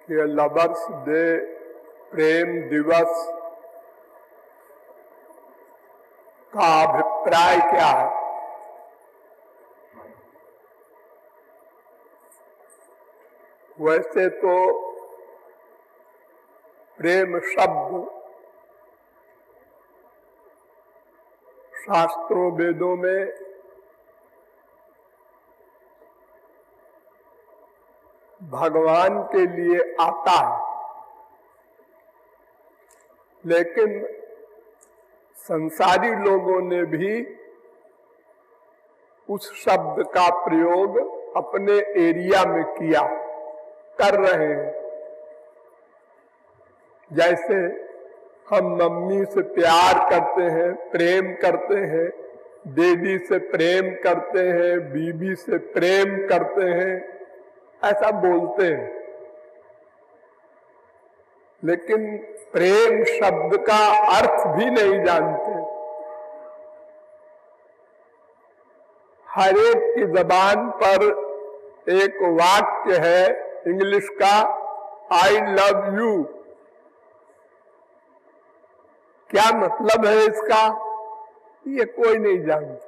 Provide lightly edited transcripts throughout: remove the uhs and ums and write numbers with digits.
कि lovers day, प्रेम दिवस का अभिप्राय क्या है। वैसे तो प्रेम शब्द शास्त्रों वेदों में भगवान के लिए आता है, लेकिन संसारी लोगों ने भी उस शब्द का प्रयोग अपने एरिया में किया, कर रहे हैं। जैसे हम मम्मी से प्यार करते हैं, प्रेम करते हैं, दीदी से प्रेम करते हैं, बीबी से प्रेम करते हैं, ऐसा बोलते हैं। लेकिन प्रेम शब्द का अर्थ भी नहीं जानते। हर एक की जबान पर एक वाक्य है इंग्लिश का, आई लव यू। क्या मतलब है इसका, ये कोई नहीं जानता।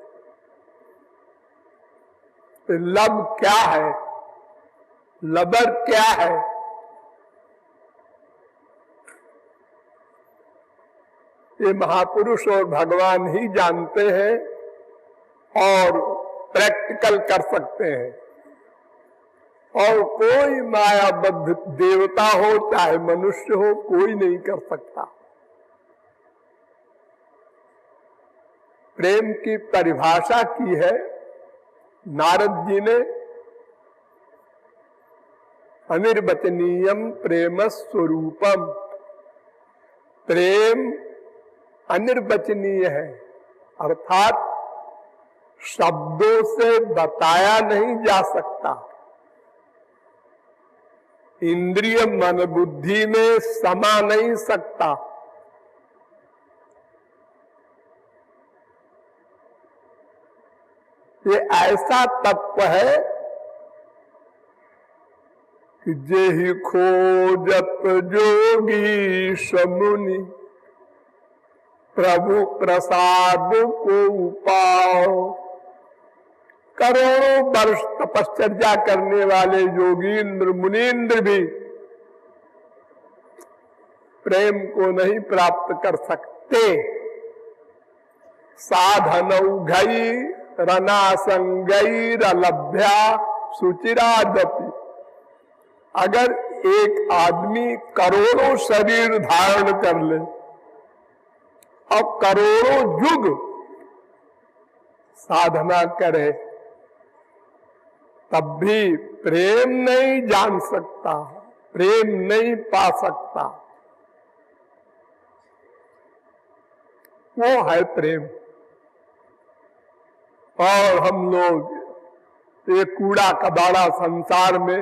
तो लव क्या है, लवर क्या है, ये महापुरुष और भगवान ही जानते हैं और प्रैक्टिकल कर सकते हैं। और कोई मायाबद्ध देवता हो चाहे मनुष्य हो, कोई नहीं कर सकता। प्रेम की परिभाषा की है नारद जी ने, अनिर्वचनीयम प्रेम स्वरूपम। प्रेम अनिर्वचनीय है, अर्थात शब्दों से बताया नहीं जा सकता, इंद्रिय मन बुद्धि में समा नहीं सकता। ये ऐसा तत्व है कि जेहि खोजत जोगी समुनि, प्रभु प्रसाद को पाओ। करोड़ों वर्ष तपश्चर्या करने वाले योगींद्र मुनींद्र भी प्रेम को नहीं प्राप्त कर सकते। साधनौघै रनासंगैरलभ्या सुचिरादपि। अगर एक आदमी करोड़ों शरीर धारण कर ले और करोड़ों युग साधना करे, तब भी प्रेम नहीं जान सकता, प्रेम नहीं पा सकता। वो है प्रेम। और हम लोग ये कूड़ा कबाड़ा संसार में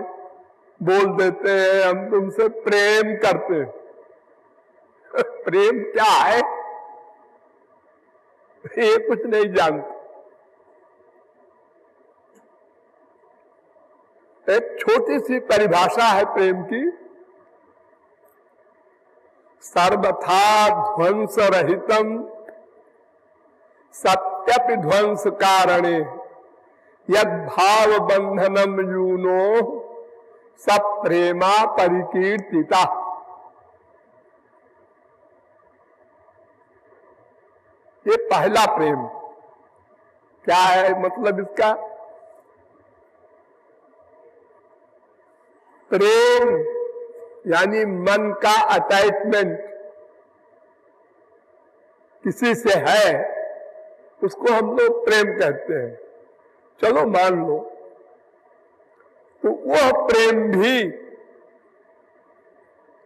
बोल देते हैं हम तुमसे प्रेम करते हैं। प्रेम क्या है ये कुछ नहीं जानते। एक छोटी सी परिभाषा है प्रेम की, सर्वथा ध्वंस रहितम सत्यपि ध्वंस कारणे यद भाव बंधनम यूनो सब प्रेमा परिकीर्तिता। ये पहला प्रेम क्या है, मतलब इसका प्रेम यानी मन का अटैचमेंट किसी से है, उसको हम लोग प्रेम कहते हैं। चलो मान लो, तो वह प्रेम भी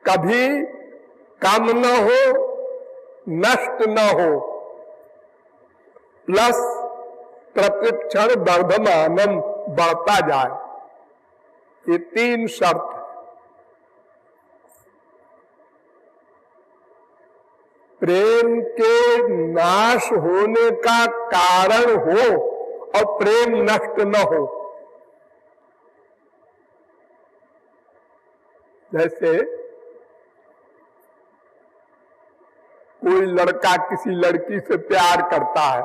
कभी कम न हो, नष्ट न हो, प्लस प्रतिक्षण वर्धमानम बढ़ता जाए। ये तीन शर्त है। प्रेम के नाश होने का कारण हो और प्रेम नष्ट न हो, जैसे कोई लड़का किसी लड़की से प्यार करता है,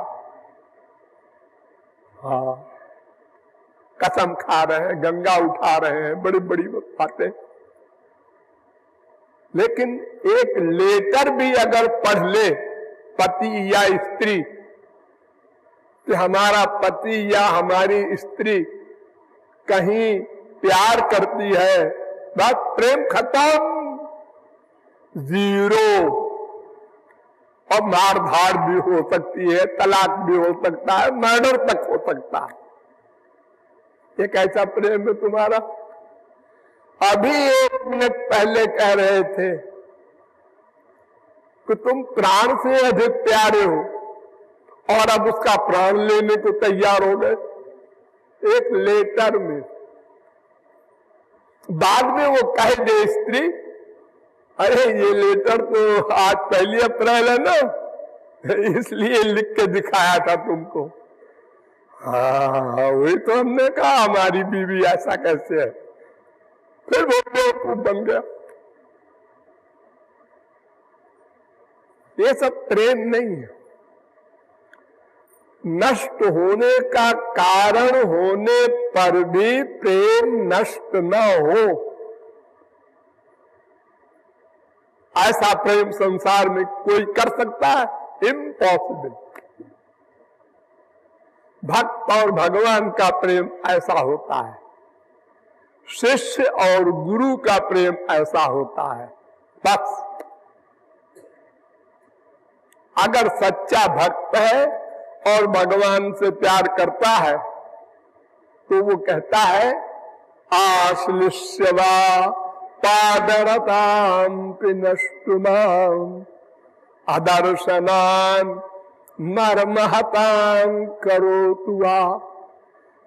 हाँ, कसम खा रहे हैं, गंगा उठा रहे हैं, बड़ी बड़ी बातें, लेकिन एक लेटर भी अगर पढ़ ले पति या स्त्री कि हमारा पति या हमारी स्त्री कहीं प्यार करती है, बस प्रेम खत्म, जीरो। और मार धाड़ भी हो सकती है, तलाक भी हो सकता है, मर्डर तक हो सकता है। ये कैसा प्रेम है तुम्हारा? अभी 1 मिनट पहले कह रहे थे कि तुम प्राण से अधिक प्यारे हो और अब उसका प्राण लेने को तैयार हो गए एक लेटर में। बाद में वो कह दे स्त्री, अरे ये लेटर तो आज 1 अप्रैल है ना, इसलिए लिख के दिखाया था तुमको। हाँ, वही तो हमने कहा हमारी बीवी ऐसा कैसे है, फिर वो बेवकूफ बन गया। ये सब प्रेम नहीं है। नष्ट होने का कारण होने पर भी प्रेम नष्ट न हो, ऐसा प्रेम संसार में कोई कर सकता है? इम्पॉसिबल। भक्त और भगवान का प्रेम ऐसा होता है, शिष्य और गुरु का प्रेम ऐसा होता है। बस अगर सच्चा भक्त है और भगवान से प्यार करता है तो वो कहता है आश्लिष्यवा पादरताम पिनष्टुमाम अदर्शनान मर्महतां करोतुवा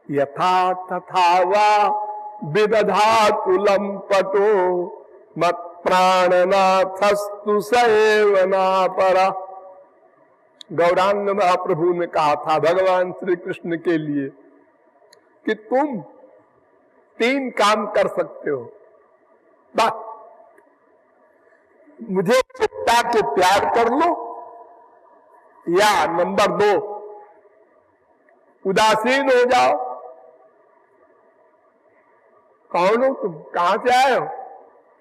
यथा तथा वा विदधातुलम पटो मत प्राणनाथस्तु सएवना परा। गौरांग महाप्रभु ने कहा था भगवान श्री कृष्ण के लिए कि तुम 3 काम कर सकते हो। बस मुझे चित्ता के प्यार कर लो, या नंबर 2 उदासीन हो जाओ। कौन हो तुम, कहां से आए हो,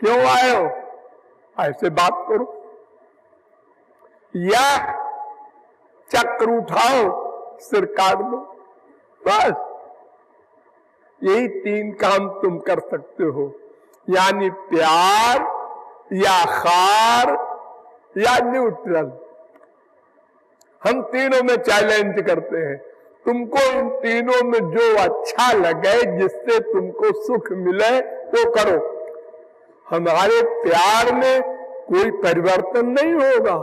क्यों आए हो, ऐसे बात करो। या चक्र उठाओ, सिर काट दो। बस यही 3 काम तुम कर सकते हो, यानी प्यार या खार या न्यूट्रल। हम तीनों में चैलेंज करते हैं, तुमको इन तीनों में जो अच्छा लगे, जिससे तुमको सुख मिले वो करो। हमारे प्यार में कोई परिवर्तन नहीं होगा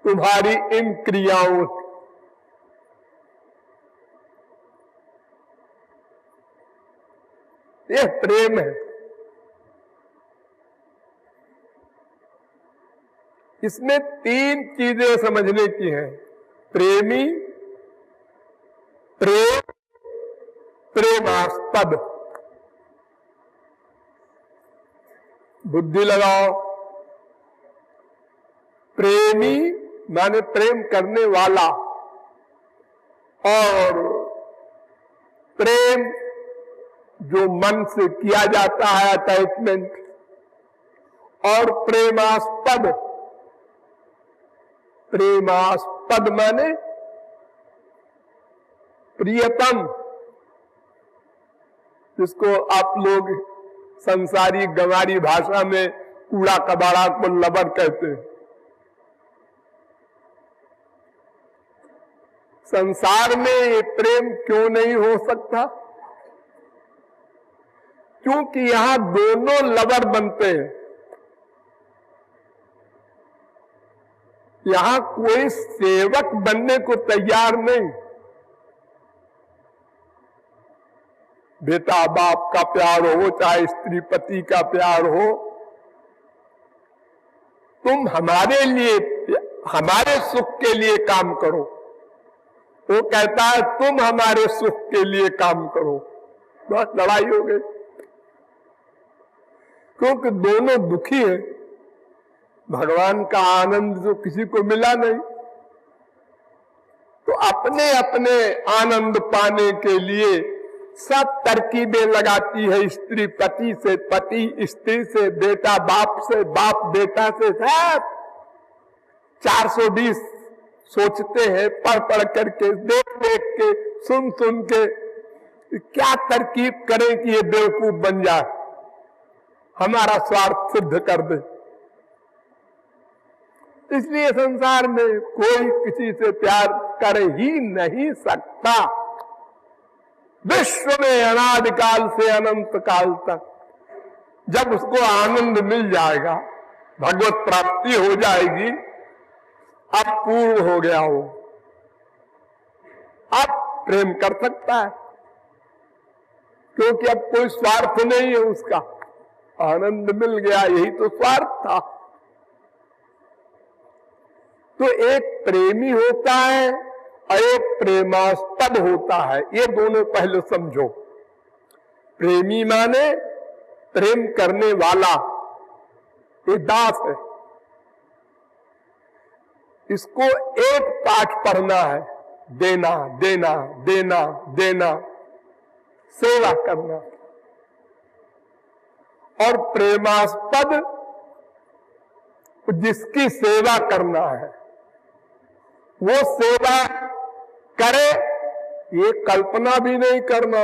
तुम्हारी इन क्रियाओं। यह प्रेम है। इसमें 3 चीजें समझने की हैं, प्रेमी, प्रेम, प्रेमास्पद। बुद्धि लगाओ। प्रेमी माने प्रेम करने वाला, और प्रेम जो मन से किया जाता है अटैचमेंट, और प्रेमास्पद। प्रेमास्पद माने प्रियतम, जिसको आप लोग संसारी गंवारी भाषा में कूड़ा कबाड़ा को लबर कहते हैं। संसार में ये प्रेम क्यों नहीं हो सकता? क्योंकि यहां दोनों लवर बनते हैं। यहां कोई सेवक बनने को तैयार नहीं। बेटा बाप का प्यार हो, चाहे स्त्री पति का प्यार हो, तुम हमारे लिए, हमारे सुख के लिए काम करो। वो कहता है तुम हमारे सुख के लिए काम करो। बस लड़ाई हो गई। क्योंकि दोनों दुखी हैं। भगवान का आनंद तो किसी को मिला नहीं, तो अपने अपने आनंद पाने के लिए सब तरकीबें लगाती है। स्त्री पति से, पति स्त्री से, बेटा बाप से, बाप बेटा से, सब 420 सोचते हैं, पढ़ पढ़ करके, देख देख के, सुन सुन के, क्या तरकीब करें कि ये बेवकूफ बन जाए, हमारा स्वार्थ सिद्ध कर दे। इसलिए संसार में कोई किसी से प्यार कर ही नहीं सकता। विश्व में अनादिकाल से अनंत काल तक जब उसको आनंद मिल जाएगा, भगवत प्राप्ति हो जाएगी, अब पूर्ण हो गया हो, अब प्रेम कर सकता है, क्योंकि अब कोई स्वार्थ नहीं है उसका, आनंद मिल गया, यही तो स्वार्थ था। तो एक प्रेमी होता है और एक प्रेमास्पद होता है, ये दोनों पहले समझो। प्रेमी माने प्रेम करने वाला, ये दास है। इसको एक पाठ पढ़ना है, देना देना देना देना, सेवा करना। और प्रेमास्पद जिसकी सेवा करना है, वो सेवा करे, ये कल्पना भी नहीं करना।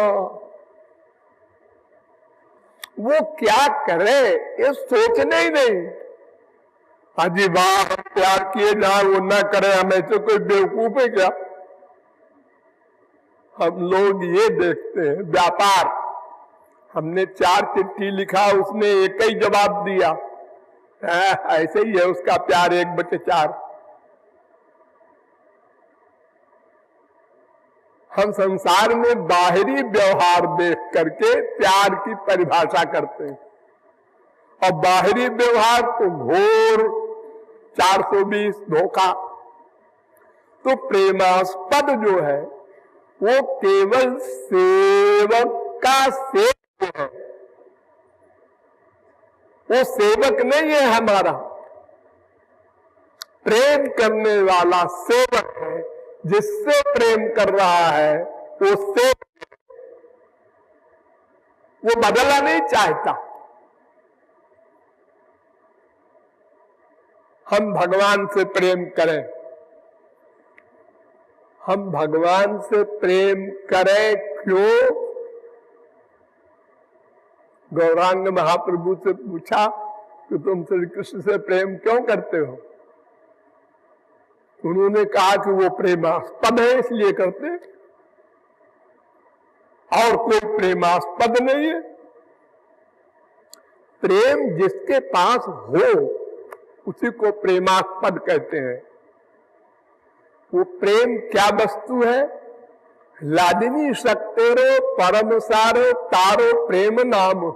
वो क्या करे ये सोचने ही नहीं। हाजी वाह, प्यार किए जहां वो न करे, हम ऐसे कोई बेवकूफ है क्या? हम लोग ये देखते हैं व्यापार, हमने 4 चिट्ठी लिखा, उसने एक ही जवाब दिया, ऐसे ही है उसका प्यार 1/4। हम संसार में बाहरी व्यवहार देख करके प्यार की परिभाषा करते हैं, और बाहरी व्यवहार तो घोर 420 धोखा। तो प्रेमास्पद जो है वो केवल सेवक का सेवक है, वो सेवक नहीं है हमारा, प्रेम करने वाला सेवक है। जिससे प्रेम कर रहा है वो सेवक, वो बदला नहीं चाहता। हम भगवान से प्रेम करें, हम भगवान से प्रेम करें क्यों? गौरांग महाप्रभु से पूछा कि तुम श्री कृष्ण से प्रेम क्यों करते हो? उन्होंने कहा कि वो प्रेमास्पद है इसलिए करते, और कोई प्रेमास्पद नहीं है। प्रेम जिसके पास हो उसी को प्रेमास्पद कहते हैं। वो प्रेम क्या वस्तु है? लादिनी शक्तेरो परम सारो तारो प्रेम नाम।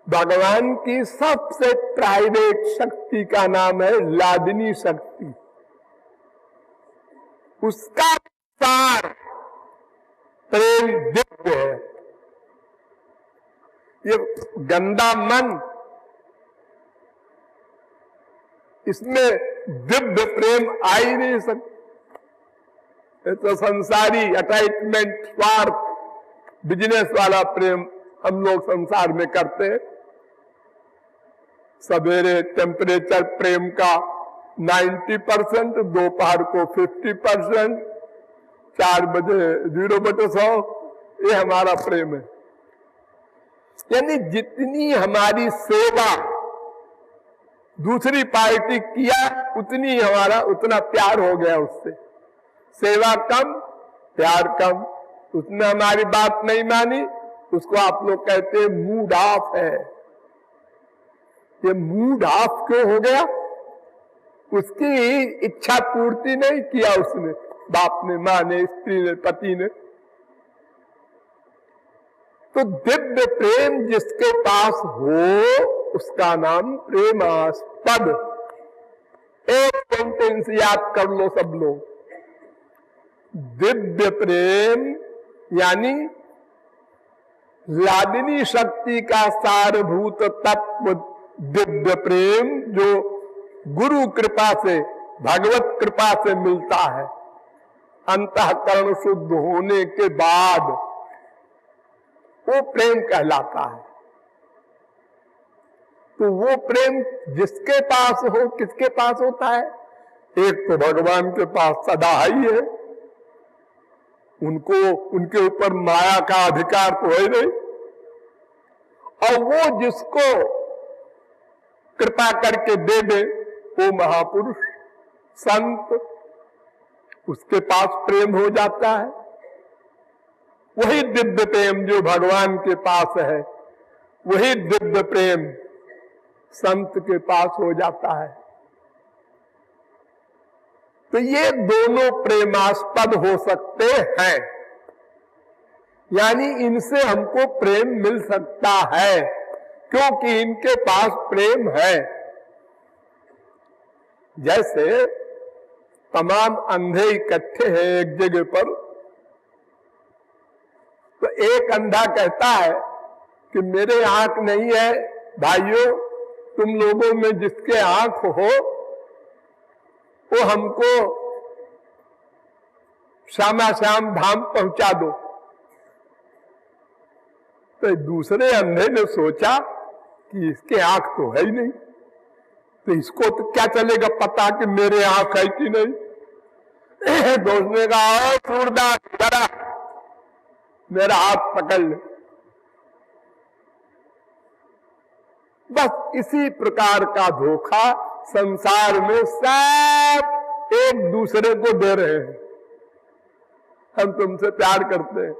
भगवान की सबसे प्राइवेट शक्ति का नाम है लादिनी शक्ति। उसका सार प्रेम दिव्य है। ये गंदा मन, इसमें दिव्य प्रेम आ ही नहीं सकता। ये तो संसारी अटैचमेंट, स्वार्थ, बिजनेस वाला प्रेम हम लोग संसार में करते हैं। सवेरे टेम्परेचर प्रेम का 90%, दोपहर को 50%, 4 बजे 0/100, ये हमारा प्रेम है। यानी जितनी हमारी सेवा दूसरी पार्टी किया उतनी हमारा उतना प्यार हो गया उससे। सेवा कम, प्यार कम। उसने हमारी बात नहीं मानी, उसको आप लोग कहते हैं मूड ऑफ है। ये मूड ऑफ क्यों हो गया? उसकी इच्छा पूर्ति नहीं किया उसने, बाप ने, माँ ने, स्त्री ने, पति ने। तो दिव्य प्रेम जिसके पास हो उसका नाम प्रेमास्पद। एक सेंटेंस याद कर लो सब लोग, दिव्य प्रेम यानी लादिनी शक्ति का सारभूत तत्व दिव्य प्रेम जो गुरु कृपा से, भगवत कृपा से मिलता है, अंतःकरण शुद्ध होने के बाद वो प्रेम कहलाता है। तो वो प्रेम जिसके पास हो, किसके पास होता है? एक तो भगवान के पास सदा ही है, उनको उनके ऊपर माया का अधिकार तो है नहीं, और वो जिसको कृपा करके दे दे वो महापुरुष संत, उसके पास प्रेम हो जाता है। वही दिव्य प्रेम जो भगवान के पास है, वही दिव्य प्रेम संत के पास हो जाता है। तो ये दोनों प्रेमास्पद हो सकते हैं, यानी इनसे हमको प्रेम मिल सकता है क्योंकि इनके पास प्रेम है। जैसे तमाम अंधे इकट्ठे हैं एक जगह पर, तो एक अंधा कहता है कि मेरे आंख नहीं है, भाइयों तुम लोगों में जिसके आंख हो वो हमको श्यामा श्याम धाम पहुंचा दो। तो दूसरे अंधे ने सोचा कि इसके आंख तो है ही नहीं, तो इसको तो क्या चलेगा पता कि मेरे आंख है कि नहीं। तो उसने कहा सूरदास जरा मेरा हाथ पकड़ ले। बस इसी प्रकार का धोखा संसार में सब एक दूसरे को दे रहे हैं। हम तुमसे प्यार करते हैं,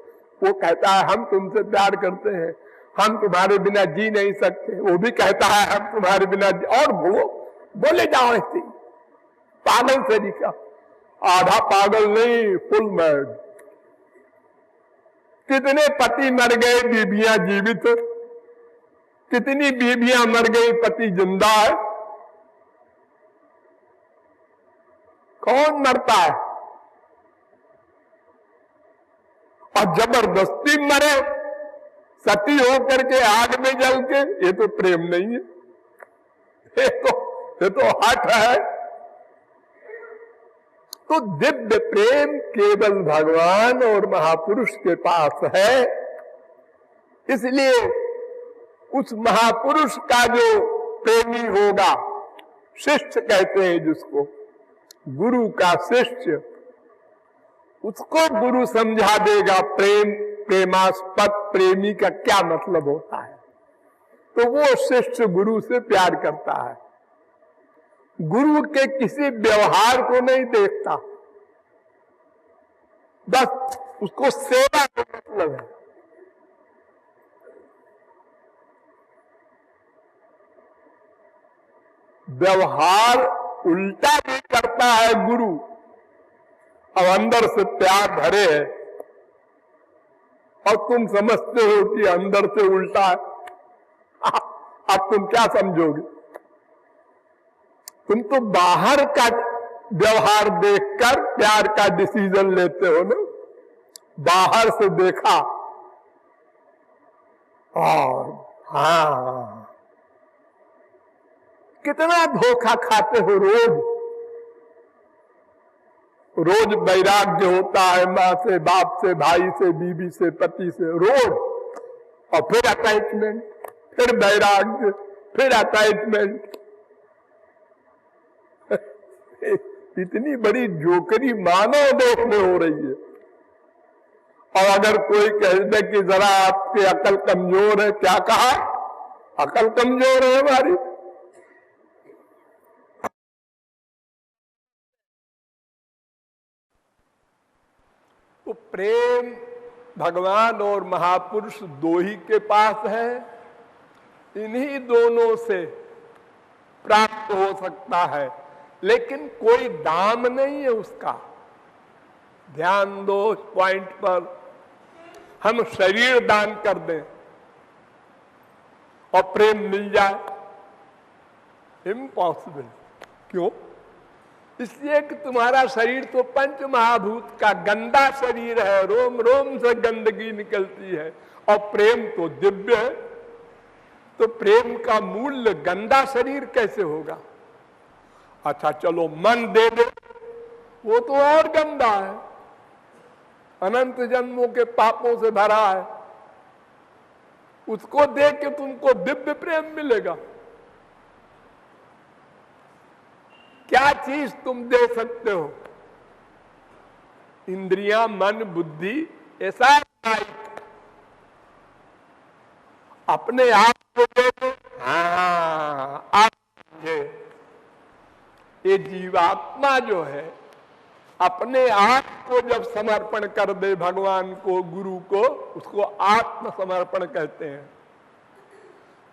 वो कहता है हम तुमसे प्यार करते हैं, हम तुम्हारे बिना जी नहीं सकते, वो भी कहता है हम तुम्हारे बिना और वो बोले जाओ ऐसे पागल से दिखा, आधा पागल नहीं फुल मैड। कितने पति मर गए बीबियां जीवित, कितनी बीबियां मर गई पति जिंदा है। कौन मरता है? और जबरदस्ती मरे सती होकर के आग में जल के, ये तो प्रेम नहीं है, ये तो हठ है। तो दिव्य प्रेम केवल भगवान और महापुरुष के पास है। इसलिए उस महापुरुष का जो प्रेमी होगा, शिष्य कहते हैं जिसको, गुरु का शिष्य, उसको गुरु समझा देगा प्रेम, प्रेमास्पद प्रेमी का क्या मतलब होता है। तो वो शिष्य गुरु से प्यार करता है, गुरु के किसी व्यवहार को नहीं देखता, बस उसको सेवा का मतलब है। व्यवहार उल्टा भी करता है गुरु, अब अंदर से प्यार भरे है और तुम समझते हो कि अंदर से उल्टा है। अब तुम क्या समझोगे? तुम तो बाहर का व्यवहार देखकर प्यार का डिसीजन लेते हो ना, बाहर से देखा और हाँ, कितना धोखा खाते हो रोज। रोज वैराग्य होता है माँ से, बाप से, भाई से, बीवी से, पति से, रोज, और फिर अटैचमेंट, फिर वैराग्य, फिर अटैचमेंट। इतनी बड़ी जोकरी मानव देश में हो रही है। और अगर कोई कह दे कि जरा आपकी अकल कमजोर है, क्या कहा? अकल कमजोर है हमारी। तो प्रेम भगवान और महापुरुष दो ही के पास है, इन्हीं दोनों से प्राप्त हो सकता है, लेकिन कोई दाम नहीं है उसका। ध्यान दो इस पॉइंट पर। हम शरीर दान कर दें और प्रेम मिल जाए, इम्पॉसिबल। क्यों? इसलिए कि तुम्हारा शरीर तो पंच महाभूत का गंदा शरीर है, रोम रोम से गंदगी निकलती है, और प्रेम तो दिव्य है। तो प्रेम का मूल्य गंदा शरीर कैसे होगा? अच्छा चलो मन दे दे, वो तो और गंदा है, अनंत जन्मों के पापों से भरा है। उसको दे के तुमको दिव्य प्रेम मिलेगा? क्या चीज तुम दे सकते हो? इंद्रियां, मन, बुद्धि, ऐसा अपने आप को दे दो। हाँ, आप ये जीवात्मा जो है अपने आप को जब समर्पण कर दे भगवान को, गुरु को, उसको आत्म समर्पण कहते हैं।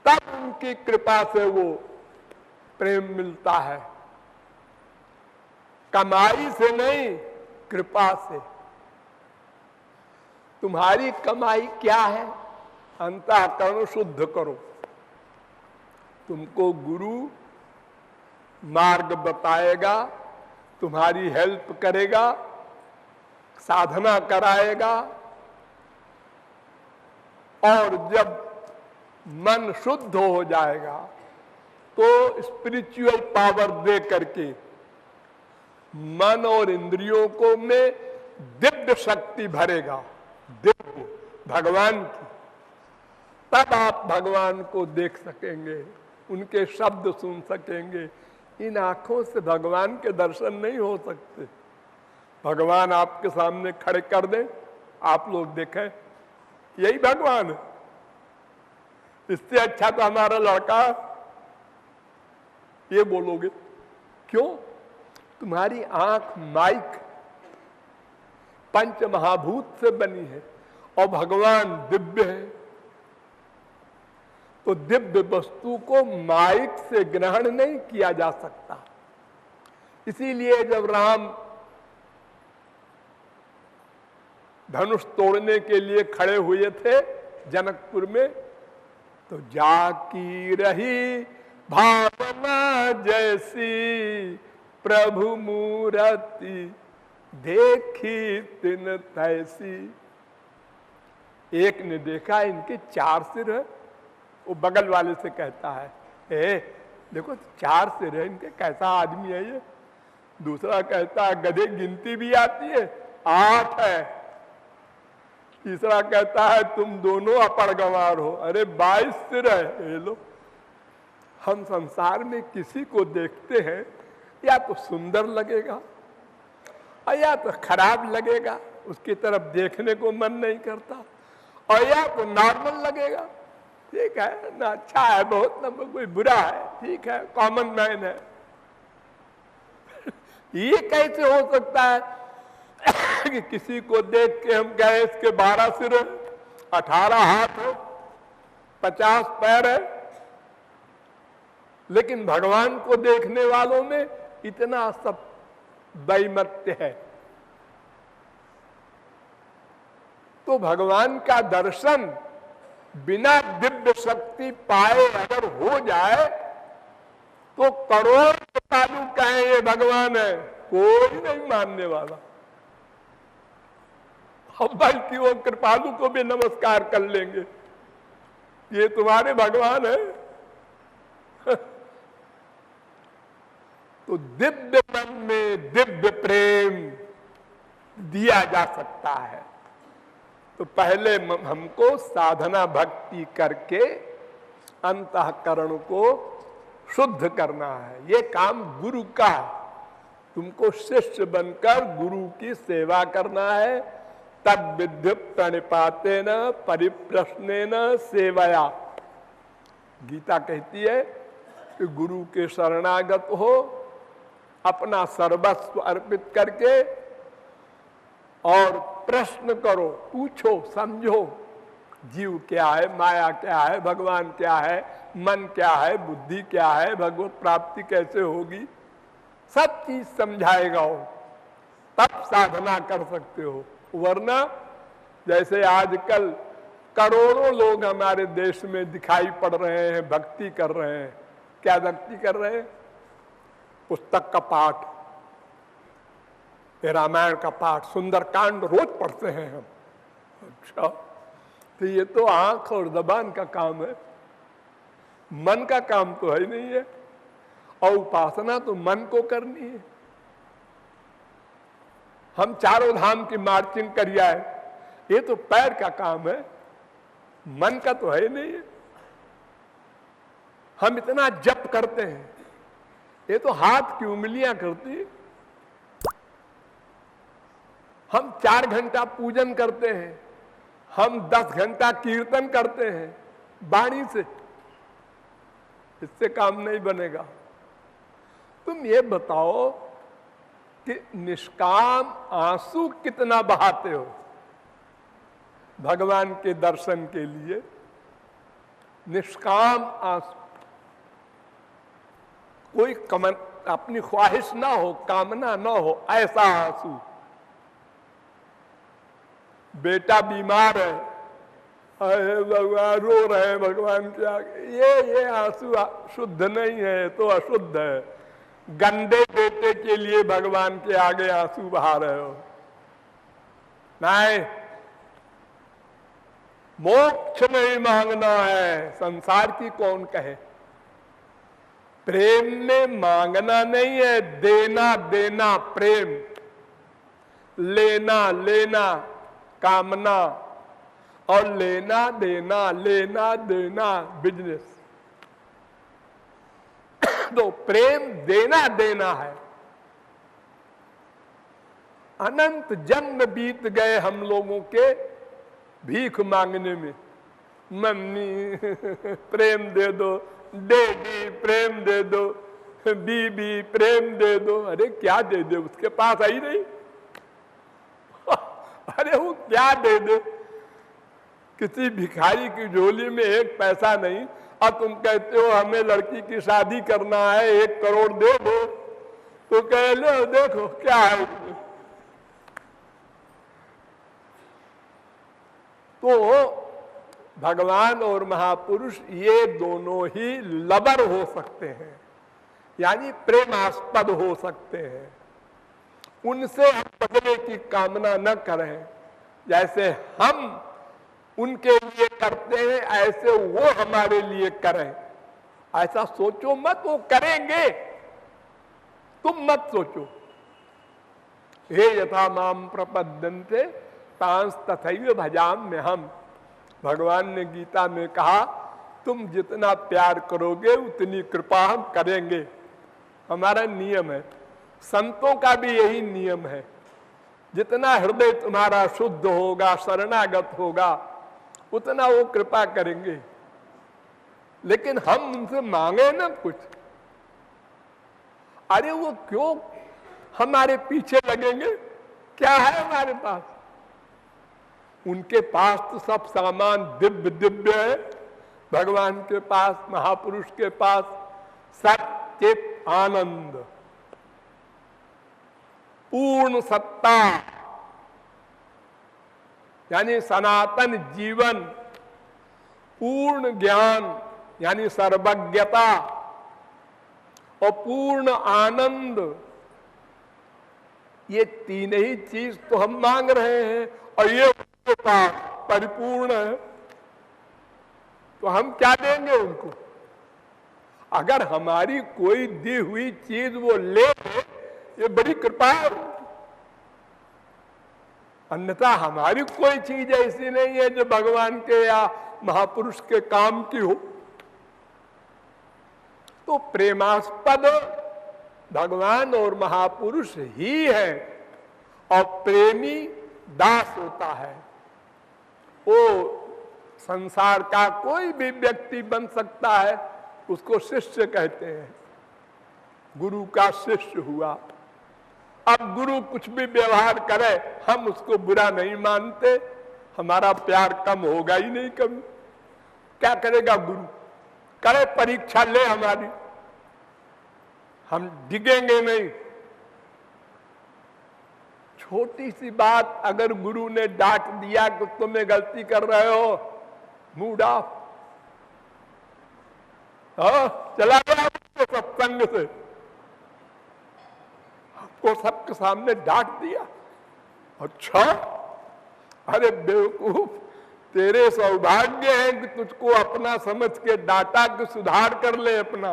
तब उनकी कृपा से वो प्रेम मिलता है, कमाई से नहीं, कृपा से। तुम्हारी कमाई क्या है? अंतःकरण शुद्ध करो। तुमको गुरु मार्ग बताएगा, तुम्हारी हेल्प करेगा, साधना कराएगा, और जब मन शुद्ध हो जाएगा तो स्पिरिचुअल पावर दे करके मन और इंद्रियों को में दिव्य शक्ति भरेगा, दिव्य भगवान की। तब आप भगवान को देख सकेंगे, उनके शब्द सुन सकेंगे। इन आंखों से भगवान के दर्शन नहीं हो सकते। भगवान आपके सामने खड़े कर दें, आप लोग देखें, यही भगवान है। इससे अच्छा तो हमारा लड़का, ये बोलोगे। क्यों? तुम्हारी आंख माइक पंच महाभूत से बनी है और भगवान दिव्य है। तो दिव्य वस्तु को माइक से ग्रहण नहीं किया जा सकता। इसीलिए जब राम धनुष तोड़ने के लिए खड़े हुए थे जनकपुर में, तो जाकी रही भावना जैसी प्रभु मूरति देखी तिन तैसी। एक ने देखा इनके 4 सिर है, वो बगल वाले से कहता है, देखो 4 सिर है इनके, कैसा आदमी है ये। दूसरा कहता है गधे गिनती भी आती है, 8 है। तीसरा कहता है तुम दोनों अपरगंवार हो, अरे 22 सिर है। ये लो, हम संसार में किसी को देखते हैं या तो सुंदर लगेगा और या तो खराब लगेगा, उसकी तरफ देखने को मन नहीं करता, और या तो नॉर्मल लगेगा, ठीक है ना, अच्छा है बहुत, ना कोई बुरा है, ठीक है, कॉमन मैन है। ये कैसे हो सकता है कि किसी को देख के हम कहें इसके 12 सिर है, 18 हाथ है, 50 पैर है, लेकिन भगवान को देखने वालों में इतना सब वैमत्य है। तो भगवान का दर्शन बिना दिव्य शक्ति पाए अगर हो जाए तो करोड़ कृपालु कहें ये भगवान है, कोई नहीं मानने वाला। अब बल्कि वो कृपालु को भी नमस्कार कर लेंगे, ये तुम्हारे भगवान है। तो दिव्य मन में दिव्य प्रेम दिया जा सकता है। तो पहले हमको साधना भक्ति करके अंतःकरण को शुद्ध करना है, ये काम गुरु का है। तुमको शिष्य बनकर गुरु की सेवा करना है। तद विद्य प्रणिपातेन परिप्रश्नेन सेवया। गीता कहती है कि गुरु के शरणागत हो, अपना सर्वस्व अर्पित करके, और प्रश्न करो, पूछो, समझो, जीव क्या है, माया क्या है, भगवान क्या है, मन क्या है, बुद्धि क्या है, भगवत प्राप्ति कैसे होगी, सब चीज समझाएगा वो, तब साधना कर सकते हो। वरना जैसे आजकल करोड़ों लोग हमारे देश में दिखाई पड़ रहे हैं, भक्ति कर रहे हैं। क्या भक्ति कर रहे हैं? पुस्तक का पाठ, ये रामायण का पाठ, सुंदरकांड रोज पढ़ते हैं हम। अच्छा, तो ये तो आंख और जबान का काम है, मन का काम तो है नहीं है। और उपासना तो मन को करनी है। हम चारों धाम की मार्चिंग कर आए, ये तो पैर का काम है, मन का तो है नहीं है। हम इतना जप करते हैं, ये तो हाथ की उंगलियां करती है। हम 4 घंटा पूजन करते हैं, हम 10 घंटा कीर्तन करते हैं वाणी से, इससे काम नहीं बनेगा। तुम ये बताओ कि निष्काम आंसू कितना बहाते हो भगवान के दर्शन के लिए? निष्काम आंसू, कोई अपनी ख्वाहिश ना हो, कामना ना हो, ऐसा आंसू। बेटा बीमार है, अरे भगवान, रो रहे हैं भगवान के आगे, ये आंसू शुद्ध नहीं है, तो अशुद्ध है। गंदे बेटे के लिए भगवान के आगे आंसू बहा रहे हो। नहीं, मोक्ष नहीं मांगना है, संसार की कौन कहे। प्रेम में मांगना नहीं है, देना देना प्रेम, लेना लेना कामना, और लेना देना बिजनेस। तो प्रेम देना देना है। अनंत जन्म बीत गए हम लोगों के भीख मांगने में। मम्मी प्रेम दे दो, डैडी प्रेम दे दो, बीबी प्रेम दे दो। अरे क्या दे दे, उसके पास आई नहीं। अरे वो क्या दे दे, किसी भिखारी की झोली में 1 पैसा नहीं, और तुम कहते हो हमें लड़की की शादी करना है, 1 करोड़ दे दो। तो कह लो देखो क्या है। तो भगवान और महापुरुष ये दोनों ही लबर हो सकते हैं, यानी प्रेमास्पद हो सकते हैं। उनसे हम बदले की कामना न करें। जैसे हम उनके लिए करते हैं, ऐसे वो हमारे लिए करें। ऐसा सोचो मत, वो करेंगे, तुम मत सोचो। हे यथा माम प्रपद्यन्ते तांस तथैव भजाम्य हम। भगवान ने गीता में कहा, तुम जितना प्यार करोगे उतनी कृपा हम करेंगे। हमारा नियम है, संतों का भी यही नियम है। जितना हृदय तुम्हारा शुद्ध होगा, शरणागत होगा, उतना वो कृपा करेंगे। लेकिन हम उनसे मांगे ना कुछ, अरे वो क्यों हमारे पीछे लगेंगे? क्या है हमारे पास? उनके पास तो सब सामान दिव्य दिव्य है। भगवान के पास, महापुरुष के पास सच्चित आनंद, पूर्ण सत्ता, यानी सनातन जीवन, पूर्ण ज्ञान यानी सर्वज्ञता, और पूर्ण आनंद। ये 3 ही चीज तो हम मांग रहे हैं, और ये उनके पास परिपूर्ण है। तो हम क्या देंगे उनको? अगर हमारी कोई दी हुई चीज वो ले, ये बड़ी कृपा है। अन्यथा हमारी कोई चीज ऐसी नहीं है जो भगवान के या महापुरुष के काम की हो। तो प्रेमास्पद भगवान और महापुरुष ही है, और प्रेमी दास होता है। वो संसार का कोई भी व्यक्ति बन सकता है, उसको शिष्य कहते हैं। गुरु का शिष्य हुआ। अब गुरु कुछ भी व्यवहार करे, हम उसको बुरा नहीं मानते, हमारा प्यार कम होगा ही नहीं कभी। क्या करेगा गुरु? करे परीक्षा ले हमारी, हम डिगेंगे नहीं। छोटी सी बात अगर गुरु ने डांट दिया कि तुम्हें गलती कर रहे हो, मूड ऑफ, चला गया सत्संग से। को सबके सामने डांट दिया। अच्छा, अरे बेवकूफ, तेरे सौभाग्य है कि तुझको अपना समझ के डांटा कि सुधार कर ले अपना,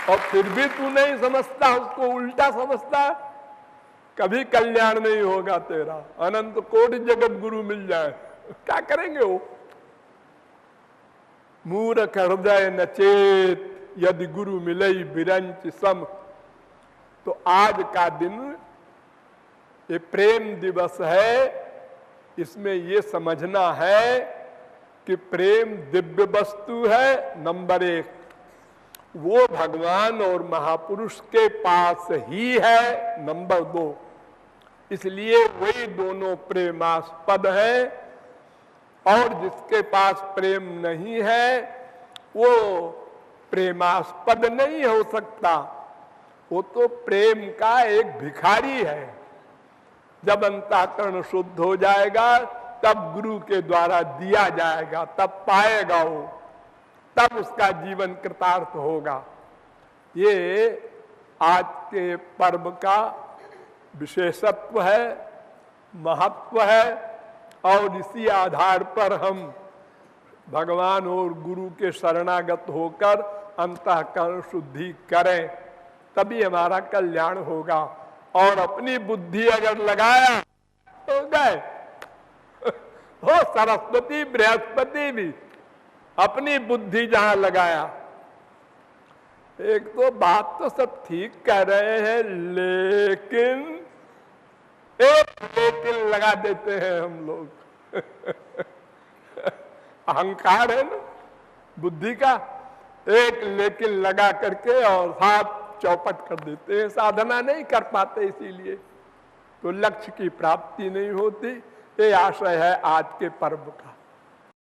और फिर भी तू नहीं समझता, उसको उल्टा समझता। कभी कल्याण नहीं होगा तेरा। अनंत कोटि जगत गुरु मिल जाए, क्या करेंगे वो? मूर्ख हृदय नचेत यदि गुरु मिलई बिरंच सम। तो आज का दिन ये प्रेम दिवस है। इसमें ये समझना है कि प्रेम दिव्य वस्तु है, नंबर 1। वो भगवान और महापुरुष के पास ही है, नंबर 2। इसलिए वही दोनों प्रेमास्पद है। और जिसके पास प्रेम नहीं है वो प्रेमास्पद नहीं हो सकता, वो तो प्रेम का एक भिखारी है। जब अंतःकरण शुद्ध हो जाएगा तब गुरु के द्वारा दिया जाएगा, तब पाएगा वो, तब उसका जीवन कृतार्थ होगा। ये आज के पर्व का विशेषत्व है, महत्व है। और इसी आधार पर हम भगवान और गुरु के शरणागत होकर अंतःकरण शुद्धि करें, तभी हमारा कल्याण होगा। और अपनी बुद्धि अगर लगाया तो गए हो, सरस्वती बृहस्पति भी अपनी बुद्धि जहां लगाया। एक तो बात तो सब ठीक कह रहे हैं, लेकिन एक लेकिन लगा देते हैं हम लोग अहंकार है ना बुद्धि का, एक लेकिन लगा करके और साथ चौपट कर देते हैं। साधना नहीं कर पाते, इसीलिए तो लक्ष्य की प्राप्ति नहीं होती। ये आशय है आज के पर्व का।